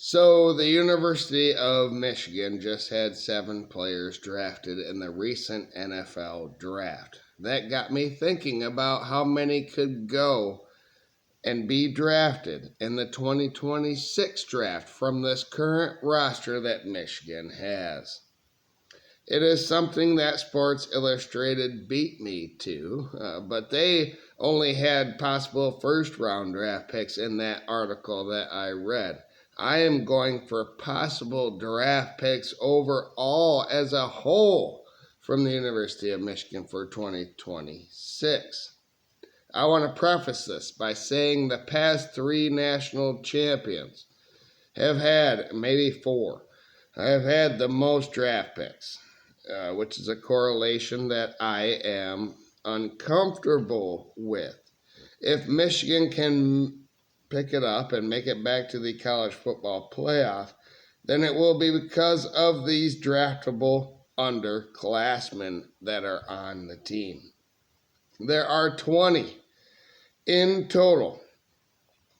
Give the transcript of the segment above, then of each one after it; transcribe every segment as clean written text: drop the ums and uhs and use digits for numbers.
So, the University of Michigan just had 7 players drafted in the recent NFL draft. That got me thinking about how many could go and be drafted in the 2026 draft from this current roster that Michigan has. It is something that Sports Illustrated beat me to, but they only had possible first round draft picks in that article that I read. I am going for possible draft picks overall as a whole from the University of Michigan for 2026. I want to preface this by saying the past 3 national champions have had, maybe 4, have had the most draft picks. Which is a correlation that I am uncomfortable with. If Michigan can pick it up and make it back to the college football playoff, then it will be because of these draftable underclassmen that are on the team. There are 20 in total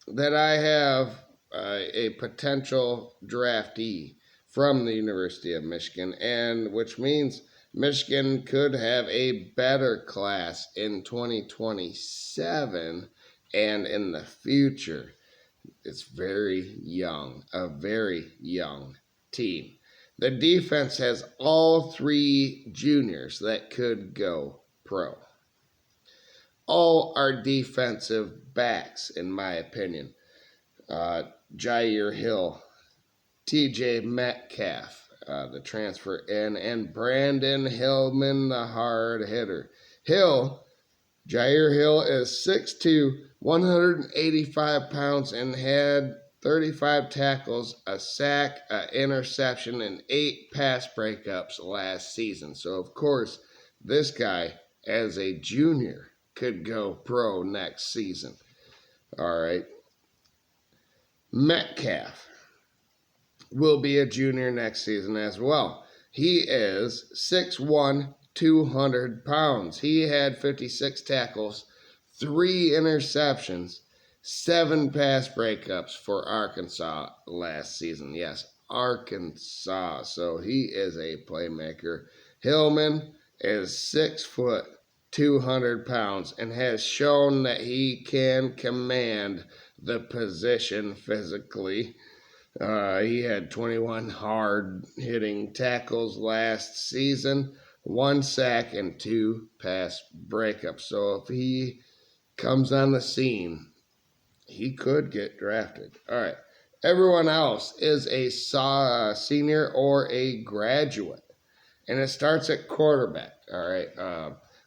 that I have a potential draftee from the University of Michigan, and which means Michigan could have a better class in 2027 and in the future. It's very young, a very young team. The defense has all 3 juniors that could go pro. All are defensive backs, in my opinion. Jair Hill, TJ Metcalf, the transfer in, and Brandon Hillman, the hard hitter. Jair Hill is 6'2", 185 pounds, and had 35 tackles, a sack, an interception, and 8 pass breakups last season. So, of course, this guy, as a junior, could go pro next season. All right. Metcalf will be a junior next season as well. He is 6'1", 200 pounds. He had 56 tackles, 3 interceptions, 7 pass breakups for Arkansas last season. Yes, Arkansas. So he is a playmaker. Hillman is 6 foot, 200 pounds, and has shown that he can command the position physically. He had 21 hard-hitting tackles last season, 1 sack, and 2 pass breakups. So if he comes on the scene, he could get drafted. All right. Everyone else is a senior or a graduate, and it starts at quarterback. All right.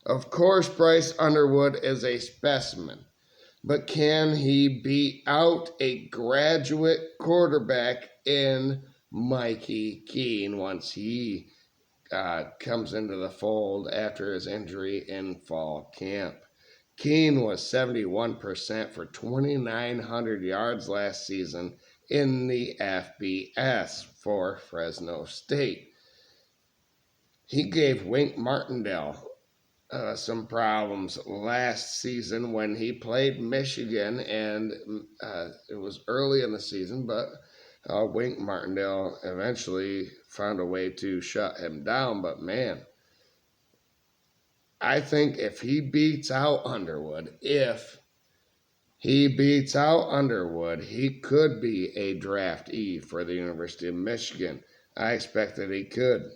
Of course, Bryce Underwood is a specimen. But can he beat out a graduate quarterback in Mikey Keene once he comes into the fold after his injury in fall camp? Keene was 71% for 2,900 yards last season in the FBS for Fresno State. He gave Wink Martindale some problems last season when he played Michigan, and it was early in the season, but Wink Martindale eventually found a way to shut him down. But man, I think if he beats out Underwood, he could be a draftee for the University of Michigan. I expect that he could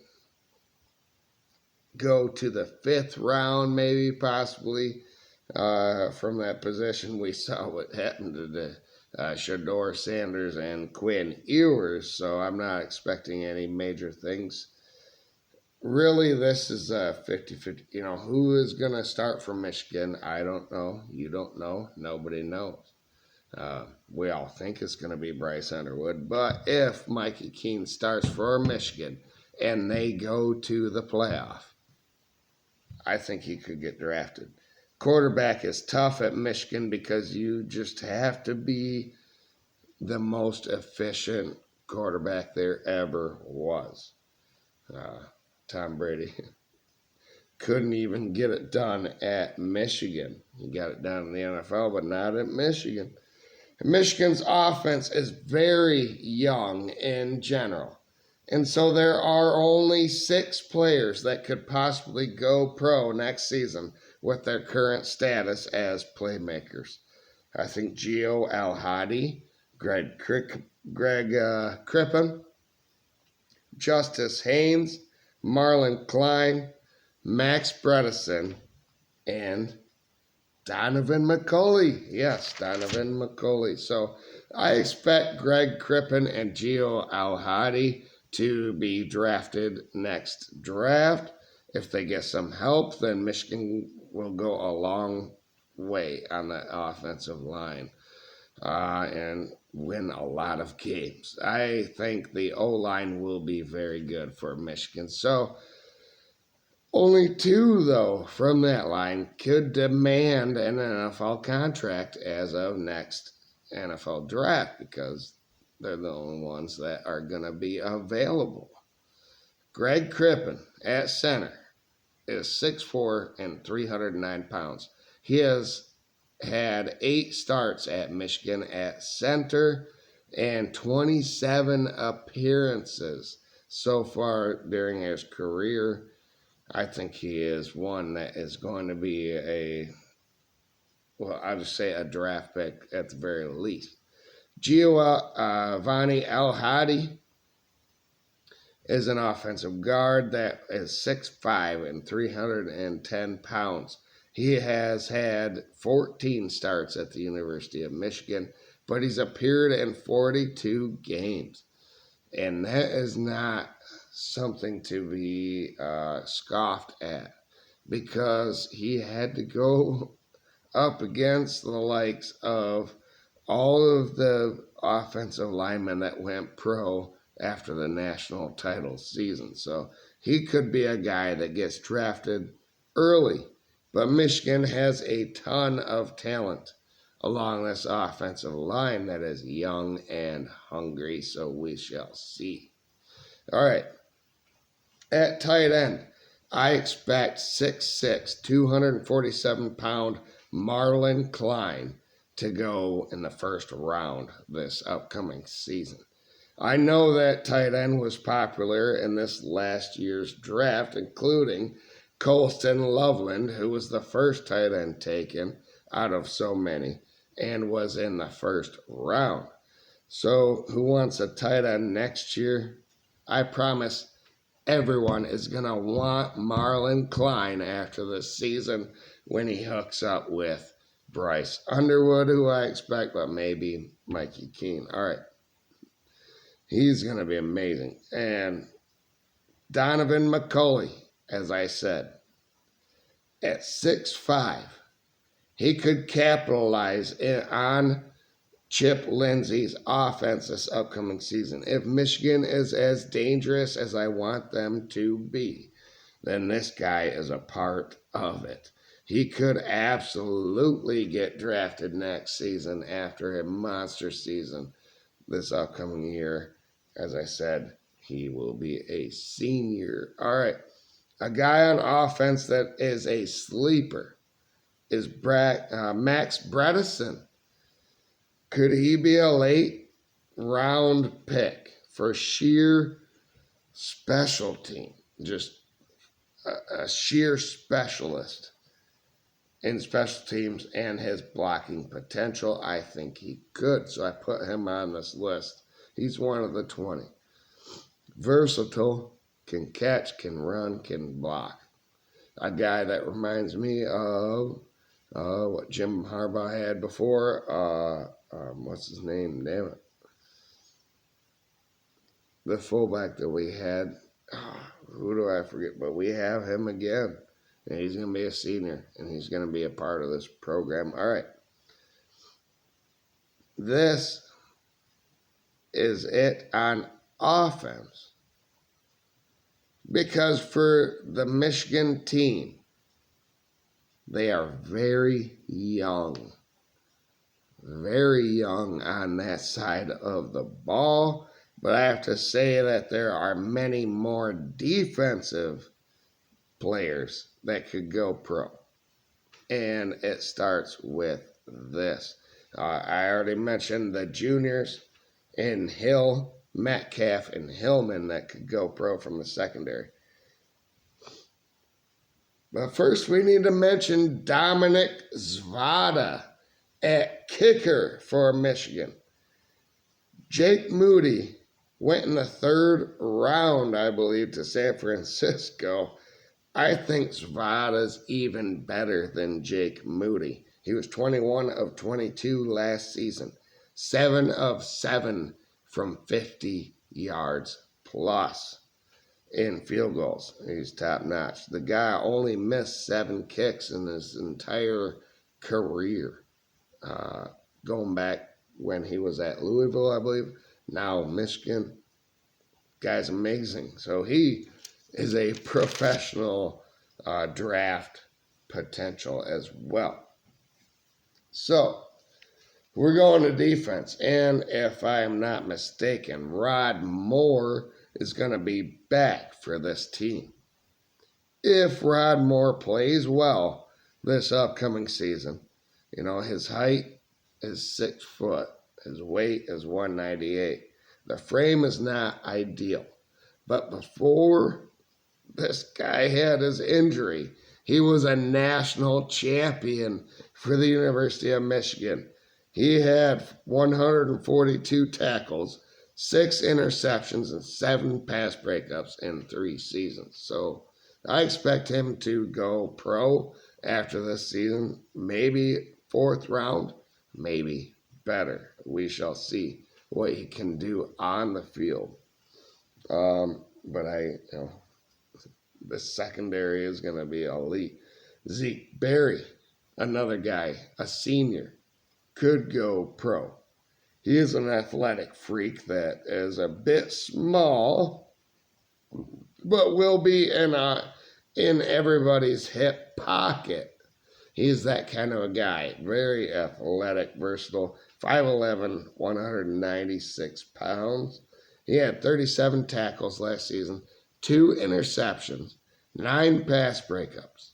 go to the 5th round, maybe, possibly, from that position. We saw what happened to the Shedeur Sanders and Quinn Ewers, so I'm not expecting any major things. Really, this is a 50-50. Who is going to start for Michigan? I don't know. You don't know. Nobody knows. We all think it's going to be Bryce Underwood, but if Mikey Keene starts for Michigan and they go to the playoff, I think he could get drafted. Quarterback is tough at Michigan because you just have to be the most efficient quarterback there ever was. Tom Brady couldn't even get it done at Michigan. He got it done in the NFL, but not at Michigan. Michigan's offense is very young in general. And so there are only 6 players that could possibly go pro next season with their current status as playmakers. I think Gio Al-Hadi, Greg Crippen, Justice Haynes, Marlon Klein, Max Bredesen, and Donovan McCulley. Yes, Donovan McCulley. So I expect Greg Crippen and Gio Al-Hadi to be drafted next draft. If they get some help, then Michigan will go a long way on the offensive line and win a lot of games. I think the O-line will be very good for Michigan. So only 2, though, from that line could demand an NFL contract as of next NFL draft because they're the only ones that are going to be available. Greg Crippen at center is 6'4" and 309 pounds. He has had 8 starts at Michigan at center and 27 appearances so far during his career. I think he is one that is going to be I'll just say a draft pick at the very least. Giovanni Al-Hadi is an offensive guard that is 6'5" and 310 pounds. He has had 14 starts at the University of Michigan, but he's appeared in 42 games. And that is not something to be scoffed at because he had to go up against the likes of all of the offensive linemen that went pro after the national title season. So he could be a guy that gets drafted early. But Michigan has a ton of talent along this offensive line that is young and hungry, so we shall see. All right. At tight end, I expect 6'6", 247-pound Marlon Klein to go in the first round this upcoming season. I know that tight end was popular in this last year's draft, including Colston Loveland, who was the first tight end taken out of so many and was in the first round. So who wants a tight end next year? I promise everyone is going to want Marlon Klein after this season when he hooks up with Bryce Underwood, who I expect, but maybe Mikey Keene. All right. He's going to be amazing. And Donovan McCulley, as I said, at 6'5", he could capitalize on Chip Lindsey's offense this upcoming season. If Michigan is as dangerous as I want them to be, then this guy is a part of it. He could absolutely get drafted next season after a monster season this upcoming year. As I said, he will be a senior. All right. A guy on offense that is a sleeper is Max Bredesen. Could he be a late round pick for sheer special team? Just a sheer specialist in special teams and his blocking potential. I think he could, so I put him on this list. He's one of the 20. Versatile, can catch, can run, can block. A guy that reminds me of what Jim Harbaugh had before. What's his name? Damn it. The fullback that we had. Who do I forget? But we have him again. And he's going to be a senior. And he's going to be a part of this program. All right. This is it on offense. Because for the Michigan team, they are very young. Very young on that side of the ball. But I have to say that there are many more defensive players that could go pro. And it starts with this. I already mentioned the juniors in Hill, Metcalf, and Hillman that could go pro from the secondary. But first, we need to mention Dominic Zvada at kicker for Michigan. Jake Moody went in the third round, I believe, to San Francisco. I think Zvada's even better than Jake Moody. He was 21 of 22 last season, 7 of 7 from 50 yards plus in field goals. He's top notch. The guy only missed 7 kicks in his entire career, going back when he was at Louisville, I believe. Now Michigan. Guy's amazing. So he is a professional draft potential as well. So we're going to defense. And if I am not mistaken, Rod Moore is going to be back for this team. If Rod Moore plays well this upcoming season, you know, his height is 6 foot. His weight is 198. The frame is not ideal. But before this guy had his injury, he was a national champion for the University of Michigan. He had 142 tackles, 6 interceptions, and 7 pass breakups in 3 seasons. So I expect him to go pro after this season. Maybe 4th round, maybe better. We shall see what he can do on the field. But the secondary is going to be elite. Zeke Berry, another guy, a senior, could go pro. He is an athletic freak that is a bit small, but will be in everybody's hip pocket. He's that kind of a guy. Very athletic, versatile, 5'11", 196 pounds. He had 37 tackles last season, 2 interceptions, 9 pass breakups.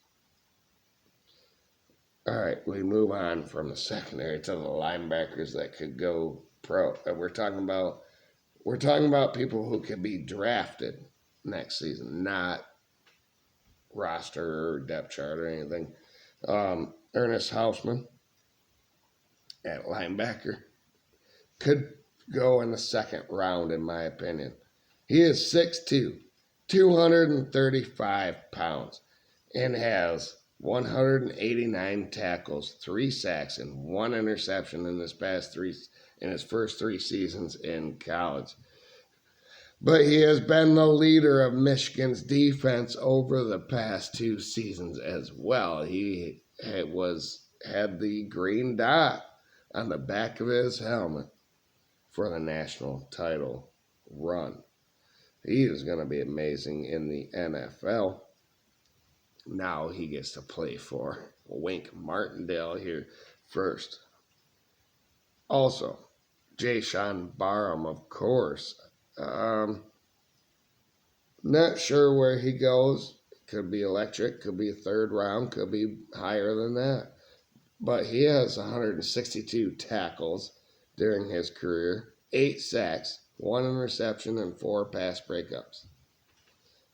All right, we move on from the secondary to the linebackers that could go pro. We're talking about people who could be drafted next season, not roster or depth chart or anything. Ernest Hausman at linebacker could go in the 2nd round, in my opinion. He is 6'2", 235 pounds, and has 189 tackles, 3 sacks, and 1 interception in his first 3 seasons in college. But he has been the leader of Michigan's defense over the past 2 seasons as well. He had the green dot on the back of his helmet for the national title run. He is going to be amazing in the NFL. Now he gets to play for Wink Martindale here first. Also, Jayshon Barham, of course. Not sure where he goes. Could be electric, could be 3rd round, could be higher than that. But he has 162 tackles during his career, 8 sacks, 1 interception, and 4 pass breakups.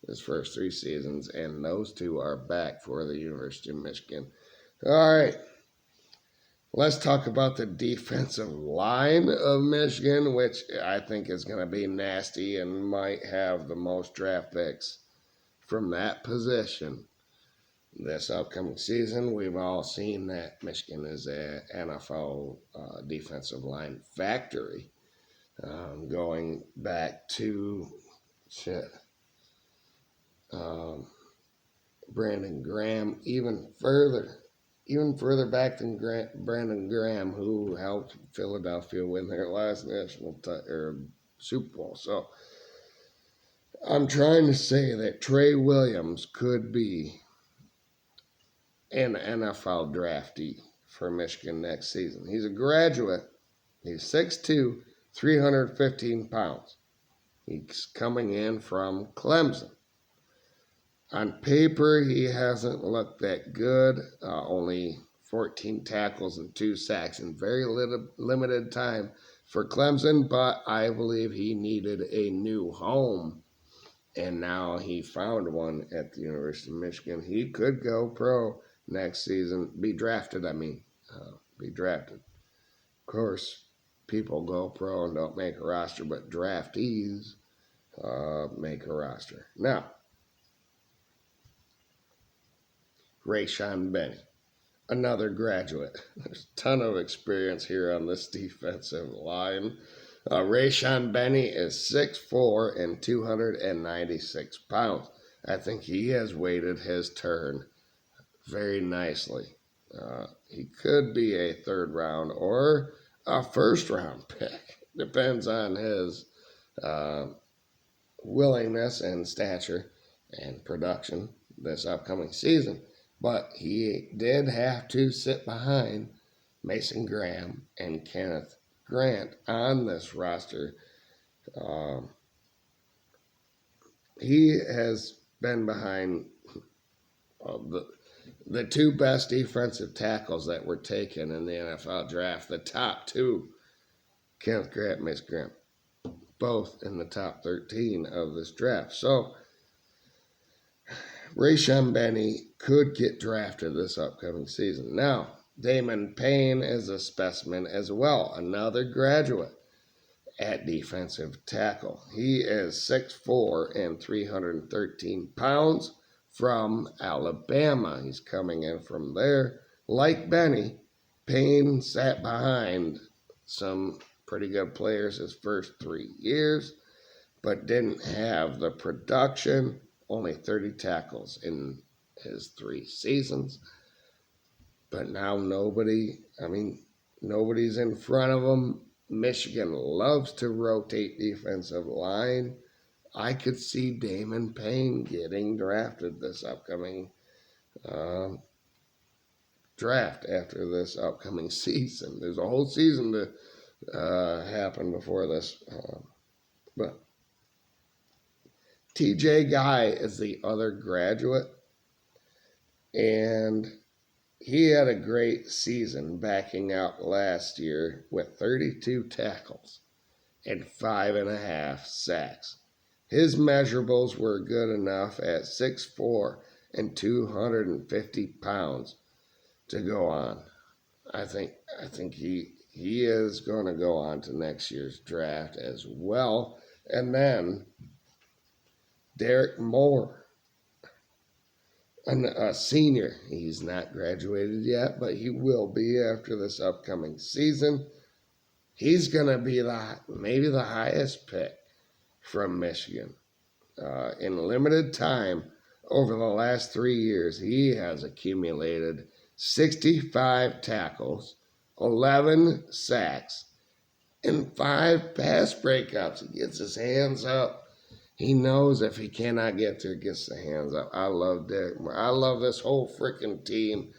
His first 3 seasons, and those 2 are back for the University of Michigan. All right, let's talk about the defensive line of Michigan, which I think is going to be nasty and might have the most draft picks from that position this upcoming season. We've all seen that Michigan is an NFL defensive line factory. Going back to Brandon Graham, even further back than Brandon Graham, who helped Philadelphia win their last Super Bowl. So I'm trying to say that Trey Williams could be an NFL draftee for Michigan next season. He's a graduate. He's 6'2", 315 pounds. He's coming in from Clemson. On paper, he hasn't looked that good. Only 14 tackles and 2 sacks in very limited time for Clemson, but I believe he needed a new home. And now he found one at the University of Michigan. He could go pro next season, be drafted, be drafted. Of course, people go pro and don't make a roster, but draftees make a roster. Now, Rayshawn Benny, another graduate. There's a ton of experience here on this defensive line. Rayshawn Benny is 6'4" and 296 pounds. I think he has waited his turn very nicely. He could be a third round or a first round pick. Depends on his willingness and stature and production this upcoming season. But he did have to sit behind Mason Graham and Kenneth Grant on this roster. He has been behind the two best defensive tackles that were taken in the NFL draft. The top two, Kenneth Grant and Mason Graham, both in the top 13 of this draft. So Rayshawn Benny could get drafted this upcoming season. Now, Damon Payne is a specimen as well, another graduate at defensive tackle. He is 6'4" and 313 pounds from Alabama. He's coming in from there. Like Benny, Payne sat behind some pretty good players his first 3 years, but didn't have the production, only 30 tackles in his 3 seasons. But now nobody's in front of him. Michigan loves to rotate defensive line. I could see Damon Payne getting drafted this upcoming draft after this upcoming season. There's a whole season to happen before this. But TJ Guy is the other graduate, and he had a great season backing out last year with 32 tackles and 5.5 sacks. His measurables were good enough at 6'4" and 250 pounds to go on. I think he is going to go on to next year's draft as well. And then Derek Moore, a senior. He's not graduated yet, but he will be after this upcoming season. He's going to be maybe the highest pick from Michigan. In limited time, over the last 3 years, he has accumulated 65 tackles, 11 sacks, and 5 pass breakups. He gets his hands up. He knows if he cannot get there, gets the hands up. I love Derek Moore. I love this whole freaking team.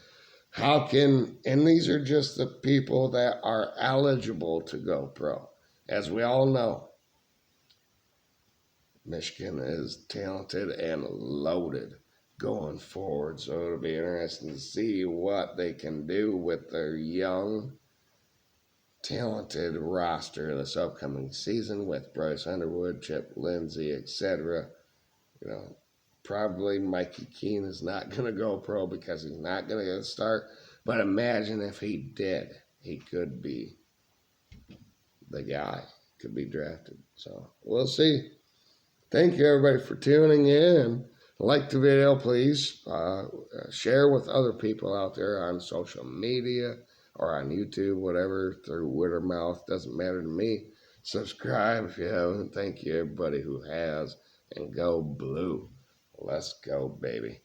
And these are just the people that are eligible to go pro. As we all know, Michigan is talented and loaded going forward. So it'll be interesting to see what they can do with their young, talented roster this upcoming season with Bryce Underwood, Chip Lindsey, etc. Probably Mikey Keene is not going to go pro because he's not going to get a start. But imagine if he did. He could be the guy. Could be drafted. So we'll see. Thank you, everybody, for tuning in. Like the video, please. Share with other people out there on social media or on YouTube, whatever, through word of mouth. Doesn't matter to me. Subscribe if you haven't. Thank you, everybody who has. And go blue. Let's go, baby.